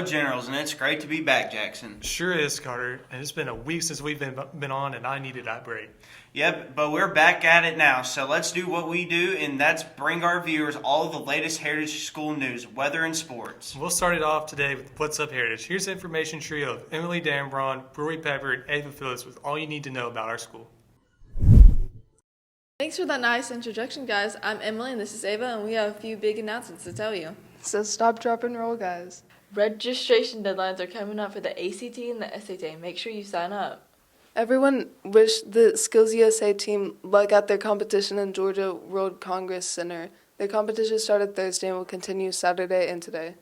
Hello, Generals, and it's great to be back, Jackson. Sure is, Carter, and it's been a week since we've been on, and I needed that break. Yep, but we're back at it now, so let's do what we do, and that's bring our viewers all of the latest Heritage School news, weather, and sports. We'll start it off today with What's Up Heritage. Here's the information trio of Emily Danbron, Rory Pepper, and Ava Phillips with all you need to know about our school. Thanks for that nice introduction, guys. I'm Emily, and this is Ava, and we have a few big announcements to tell you. So stop, drop, and roll, guys. Registration deadlines are coming up for the ACT and the SAT. Make sure you sign up. Everyone wish the Skills USA team luck at their competition in Georgia World Congress Center. Their competition started Thursday and will continue Saturday and today.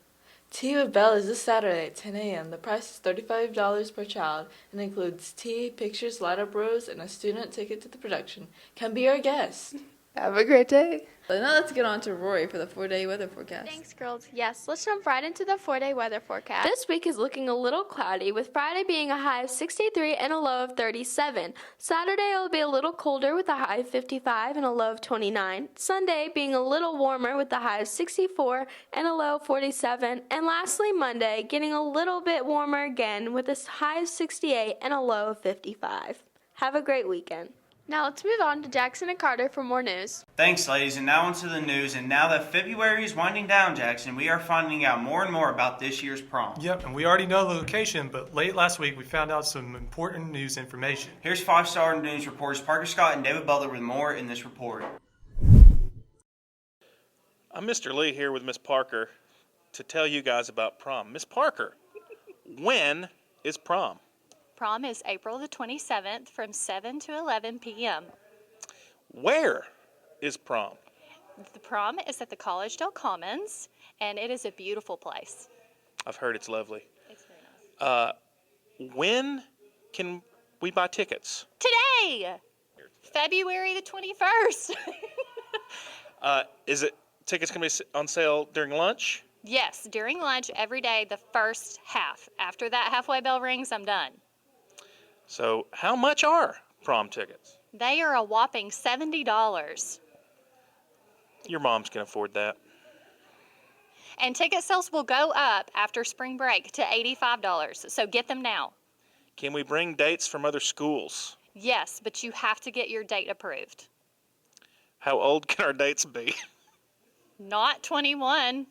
Tea with Belle is this Saturday at 10 a.m. The price is $35 per child and includes tea, pictures, light-up rows, and a student ticket to the production. Come be our guest. Have a great day. But now let's get on to Rory for the 4-day weather forecast. Thanks, girls. Yes, let's jump right into the 4-day weather forecast. This week is looking a little cloudy, with Friday being a high of 63 and a low of 37. Saturday will be a little colder with a high of 55 and a low of 29. Sunday being a little warmer with a high of 64 and a low of 47. And lastly, Monday getting a little bit warmer again with a high of 68 and a low of 55. Have a great weekend. Now let's move on to Jackson and Carter for more news. Thanks, ladies, and now onto the news. And now that February is winding down, Jackson, we are finding out more and more about this year's prom. Yep, and we already know the location, but late last week we found out some important news information. Here's 5-star news reporters Parker Scott and David Butler with more in this report. I'm Mr. Lee here with Miss Parker to tell you guys about prom. Miss Parker, when is prom? Prom is April the 27th from 7 to 11 p.m. Where is prom? The prom is at the College Dale Commons, and it is a beautiful place. I've heard it's lovely. It's very nice. When can we buy tickets? Today, February the 21st. Is it tickets can be on sale during lunch? Yes, during lunch every day, the first half. After that halfway bell rings, I'm done. So how much are prom tickets? They are a whopping $70. Your moms can afford that. And ticket sales will go up after spring break to $85, so get them now. Can we bring dates from other schools? Yes, but you have to get your date approved. How old can our dates be? Not 21.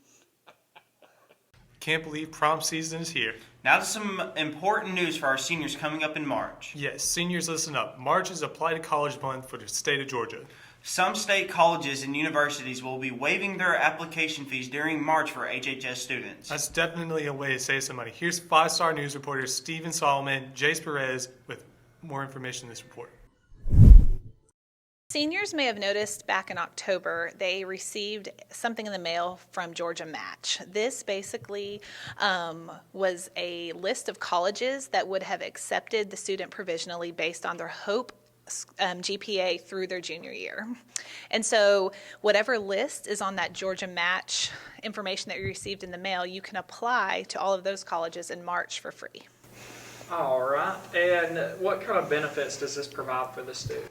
Can't believe prom season is here. Now to some important news for our seniors coming up in March. Yes, seniors, listen up. March is Apply to College Month for the state of Georgia. Some state colleges and universities will be waiving their application fees during March for HHS students. That's definitely a way to save some money. Here's 5-star news reporters Stephen Solomon, Jace Perez with more information in this report. Seniors may have noticed back in October they received something in the mail from Georgia Match. This basically was a list of colleges that would have accepted the student provisionally based on their HOPE GPA through their junior year. And so whatever list is on that Georgia Match information that you received in the mail, you can apply to all of those colleges in March for free. All right. And what kind of benefits does this provide for the student?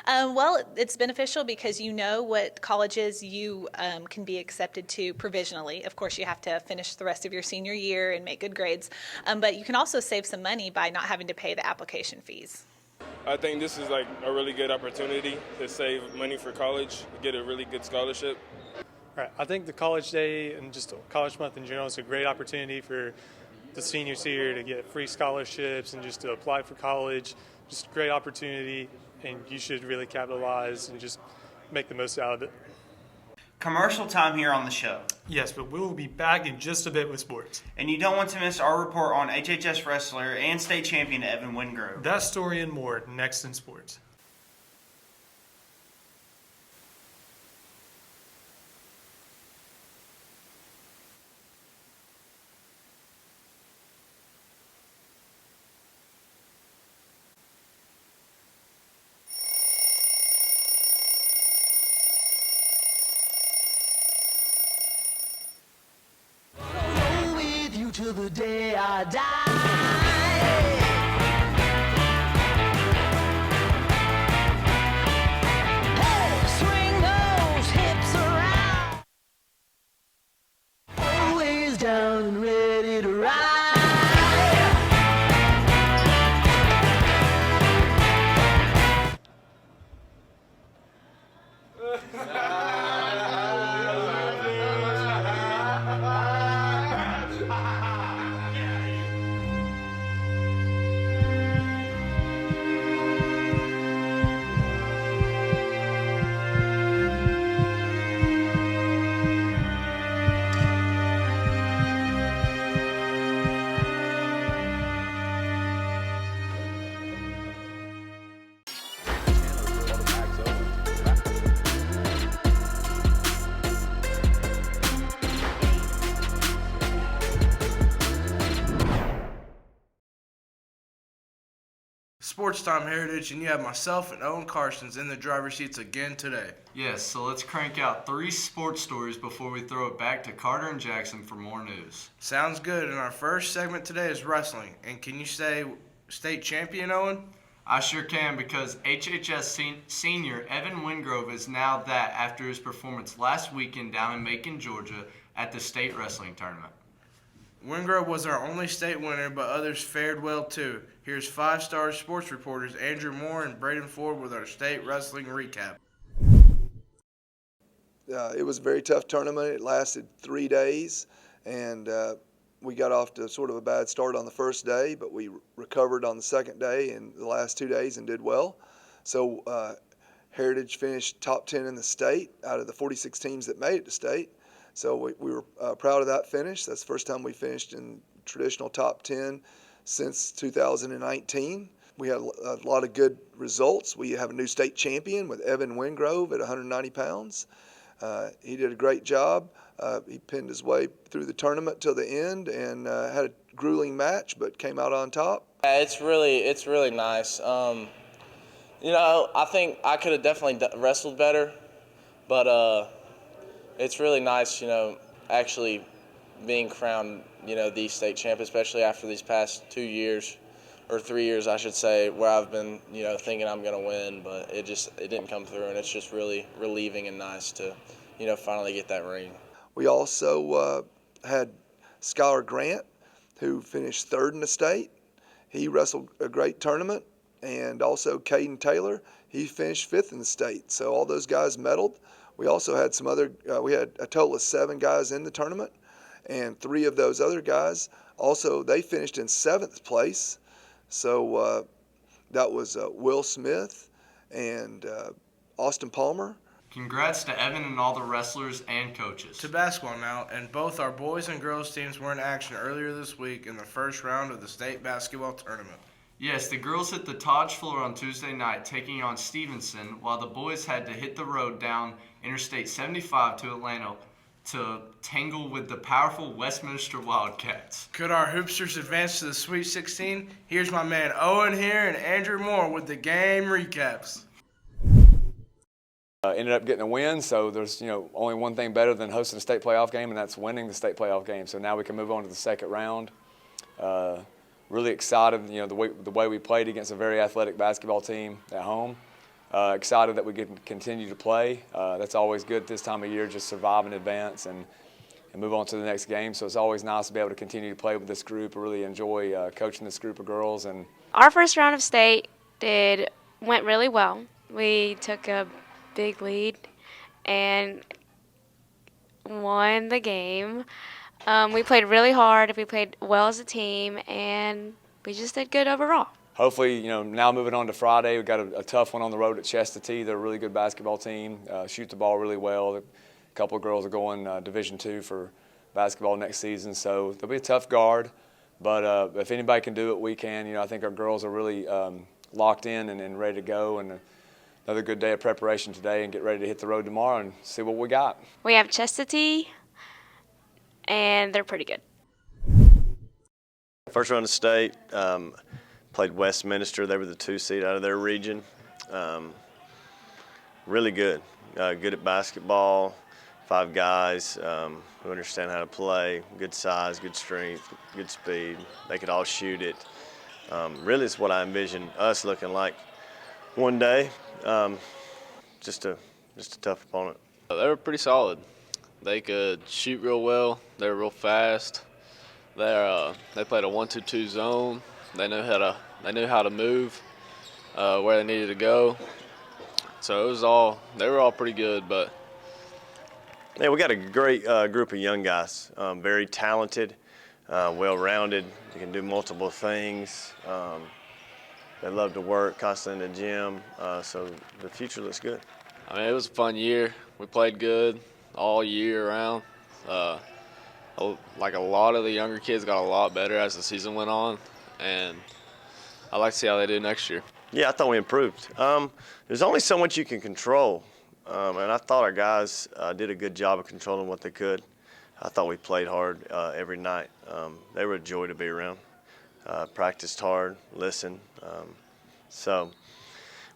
Well, it's beneficial because you know what colleges you can be accepted to provisionally. Of course, you have to finish the rest of your senior year and make good grades. But you can also save some money by not having to pay the application fees. I think this is like a really good opportunity to save money for college, get a really good scholarship. Right. I think the college day and just college month in general is a great opportunity for the seniors here to get free scholarships and just to apply for college. Just a great opportunity, and you should really capitalize and just make the most out of it. Commercial time here on the show. Yes, but we will be back in just a bit with sports. And you don't want to miss our report on HHS wrestler and state champion Evan Wingrove. That story and more next in sports. Till the day I die. Hey, swing those hips around. Always down and ready to ride. Sports Time Heritage, and you have myself and Owen Carsons in the driver's seats again today. Yes, so let's crank out 3 sports stories before we throw it back to Carter and Jackson for more news. Sounds good, and our first segment today is wrestling. And can you say state champion, Owen? I sure can, because HHS senior Evan Wingrove is now that after his performance last weekend down in Macon, Georgia at the state wrestling tournament. Wingrove was our only state winner, but others fared well too. Here's 5-star sports reporters Andrew Moore and Braden Ford with our state wrestling recap. It was a very tough tournament. It lasted 3 days, and we got off to sort of a bad start on the first day, but we recovered on the second day and the last 2 days and did well. So Heritage finished top 10 in the state out of the 46 teams that made it to state. So we were proud of that finish. That's the first time we finished in traditional top 10 since 2019. We had a lot of good results. We have a new state champion with Evan Wingrove at 190 pounds. He did a great job. He pinned his way through the tournament till the end and had a grueling match, but came out on top. It's really nice. I think I could have definitely wrestled better, but it's really nice, actually being crowned, the state champ, especially after these past 2 years, or 3 years, I should say, where I've been, thinking I'm going to win, but it didn't come through, and it's just really relieving and nice to, finally get that ring. We also had Skylar Grant, who finished 3rd in the state. He wrestled a great tournament, and also Caden Taylor, he finished 5th in the state. So all those guys medaled. We also had we had a total of 7 guys in the tournament, and 3 of those other guys also, they finished in 7th place. So that was Will Smith and Austin Palmer. Congrats to Evan and all the wrestlers and coaches. To basketball now, and both our boys and girls teams were in action earlier this week in the first round of the state basketball tournament. Yes, the girls hit the Taj floor on Tuesday night, taking on Stevenson, while the boys had to hit the road down Interstate 75 to Atlanta to tangle with the powerful Westminster Wildcats. Could our Hoopsters advance to the Sweet 16? Here's my man Owen here and Andrew Moore with the game recaps. Ended up getting a win, so there's only one thing better than hosting a state playoff game, and that's winning the state playoff game. So now we can move on to the second round. Really excited, the way we played against a very athletic basketball team at home. Excited that we can continue to play. That's always good this time of year, just survive and advance and move on to the next game. So it's always nice to be able to continue to play with this group. I really enjoy coaching this group of girls. And Our first round of state went really well. We took a big lead and won the game. We played really hard. We played well as a team, and we just did good overall. Hopefully, now moving on to Friday, we've got a tough one on the road at Chestatee. They're a really good basketball team, shoot the ball really well. A couple of girls are going Division II for basketball next season, so they'll be a tough guard. But if anybody can do it, we can. I think our girls are really locked in and ready to go. And another good day of preparation today and get ready to hit the road tomorrow and see what we got. We have Chestatee, and they're pretty good. First round of state, played Westminster. They were the 2 seed out of their region. Really good. Good at basketball. 5 guys who understand how to play. Good size, good strength, good speed. They could all shoot it. Really is what I envision us looking like one day. Just a tough opponent. They were pretty solid. They could shoot real well. They were real fast. They played a 1-2-2 zone. They knew how to move where they needed to go. So they were all pretty good. But yeah, we got a great group of young guys. Very talented, well-rounded. They can do multiple things. They love to work constantly in the gym. So the future looks good. It was a fun year. We played good all year round. Like a lot of the younger kids got a lot better as the season went on, and I'd like to see how they do next year. Yeah, I thought we improved. There's only so much you can control, and I thought our guys did a good job of controlling what they could. I thought we played hard every night. They were a joy to be around. Practiced hard, listened. So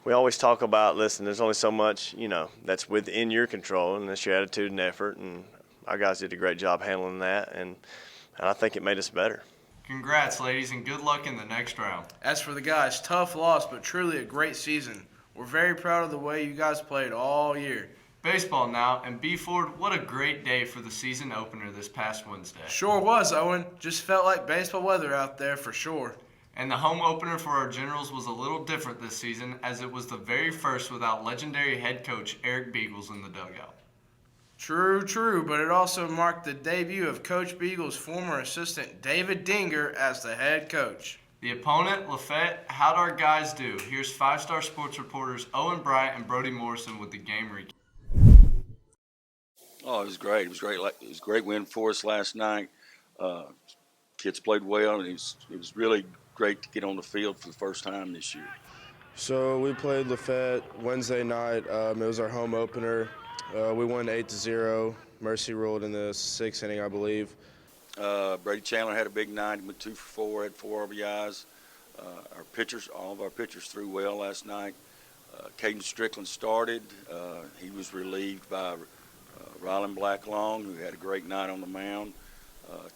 we always talk about, listen, there's only so much, that's within your control, and that's your attitude and effort. And our guys did a great job handling that, and I think it made us better. Congrats, ladies, and good luck in the next round. As for the guys, tough loss, but truly a great season. We're very proud of the way you guys played all year. Baseball now, and B. Ford, what a great day for the season opener this past Wednesday. Sure was, Owen. Just felt like baseball weather out there for sure. And the home opener for our Generals was a little different this season, as it was the very first without legendary head coach Eric Beagles in the dugout. True, but it also marked the debut of Coach Beagles' former assistant David Dinger as the head coach. The opponent, Lafayette, how'd our guys do? Here's five-star sports reporters Owen Bryant and Brody Morrison with the game recap. Oh, it was great. It was great. It was a great win for us last night. Kids played well, and it was really great to get on the field for the first time this year. So we played Lafayette Wednesday night. It was our home opener. We won 8-0. Mercy ruled in the sixth inning, I believe. Brady Chandler had a big night. He went 2 for 4, had 4 RBIs. All of our pitchers threw well last night. Caden Strickland started. He was relieved by Rylan Blacklong, who had a great night on the mound.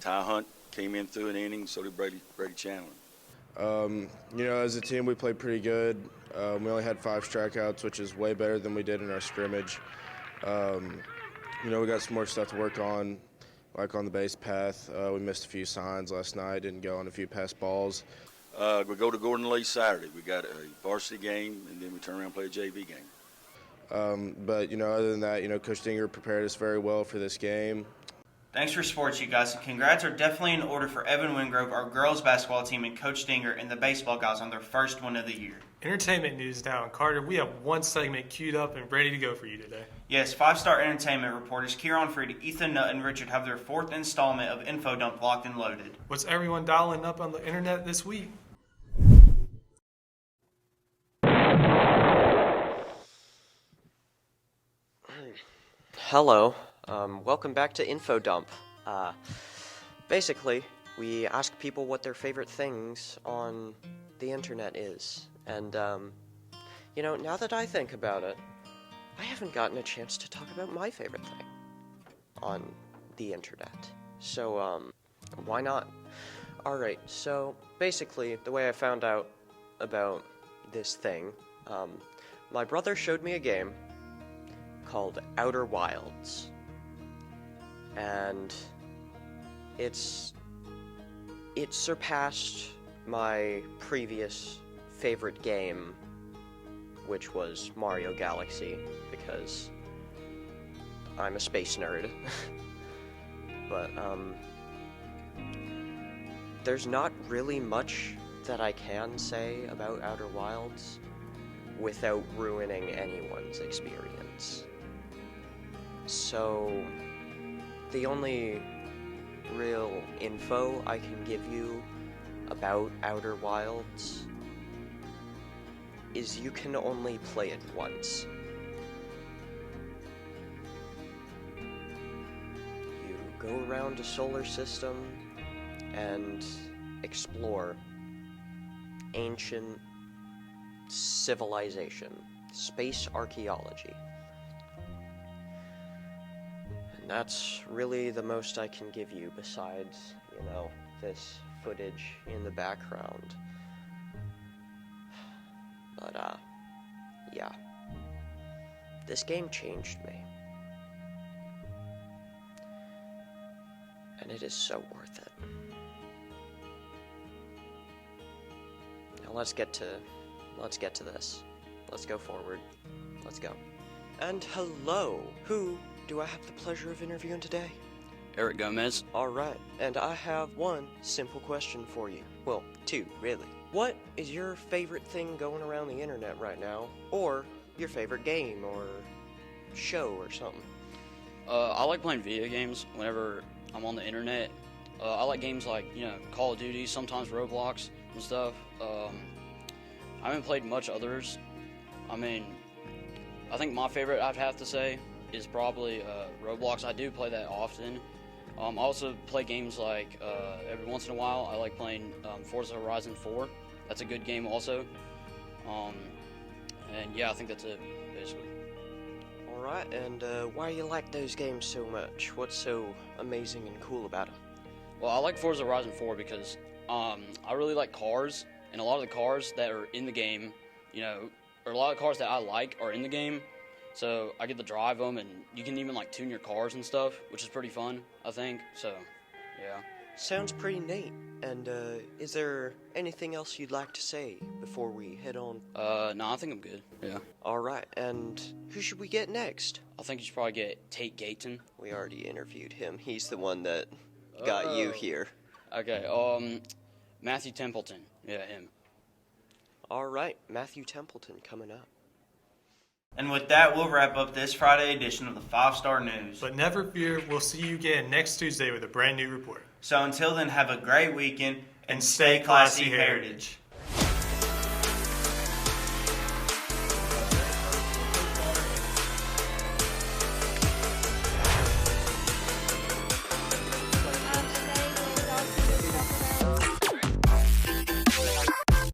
Ty Hunt came in through an inning, so did Brady Chandler. As a team, we played pretty good. We only had 5 strikeouts, which is way better than we did in our scrimmage. We got some more stuff to work on, like on the base path. We missed a few signs last night, didn't go on a few pass balls. We go to Gordon Lee Saturday. We got a varsity game, and then we turn around and play a JV game. But other than that, Coach Dinger prepared us very well for this game. Thanks for sports, you guys. And congrats are definitely in order for Evan Wingrove, our girls basketball team, and Coach Dinger and the baseball guys on their first win of the year. Entertainment news now. Carter, we have one segment queued up and ready to go for you today. Yes, 5-star entertainment reporters Kieran Freed, Ethan Nutt, and Richard have their 4th installment of Info Dump locked and loaded. What's everyone dialing up on the internet this week? Hello. Welcome back to Info Dump. Basically, we ask people what their favorite things on the internet is. And, now that I think about it, I haven't gotten a chance to talk about my favorite thing on the internet. So, why not? Alright, so basically, the way I found out about this thing, my brother showed me a game called Outer Wilds. And it surpassed my previous favorite game, which was Mario Galaxy, because I'm a space nerd. But, there's not really much that I can say about Outer Wilds without ruining anyone's experience. So, the only real info I can give you about Outer Wilds is you can only play it once. You go around a solar system and explore ancient civilization, space archaeology. And that's really the most I can give you besides, this footage in the background. But, yeah. This game changed me. And it is so worth it. Now let's get to this. Let's go forward. Let's go. And hello, who do I have the pleasure of interviewing today? Eric Gomez. Alright, and I have one simple question for you. Well, 2, really. What is your favorite thing going around the internet right now? Or your favorite game or show or something? I like playing video games whenever I'm on the internet. I like games like, Call of Duty, sometimes Roblox and stuff. I haven't played much others. I think my favorite, I'd have to say, is probably Roblox. I do play that often. I also play games like, every once in a while, I like playing Forza Horizon 4. That's a good game also. And yeah, I think that's it, basically. All right, and why do you like those games so much? What's so amazing and cool about it? Well, I like Forza Horizon 4 because I really like cars, and a lot of the cars that are in the game, or a lot of cars that I like are in the game. So I get to drive them, and you can even like tune your cars and stuff, which is pretty fun, I think. So, yeah. Sounds pretty neat. And is there anything else you'd like to say before we head on? No, I think I'm good. Yeah. All right, and who should we get next? I think you should probably get Tate Gayton. We already interviewed him. He's the one that got you here. Okay, Matthew Templeton. Yeah, him. All right, Matthew Templeton coming up. And with that, we'll wrap up this Friday edition of the 5-Star News. But never fear, we'll see you again next Tuesday with a brand new report. So until then, have a great weekend and stay classy, Heritage.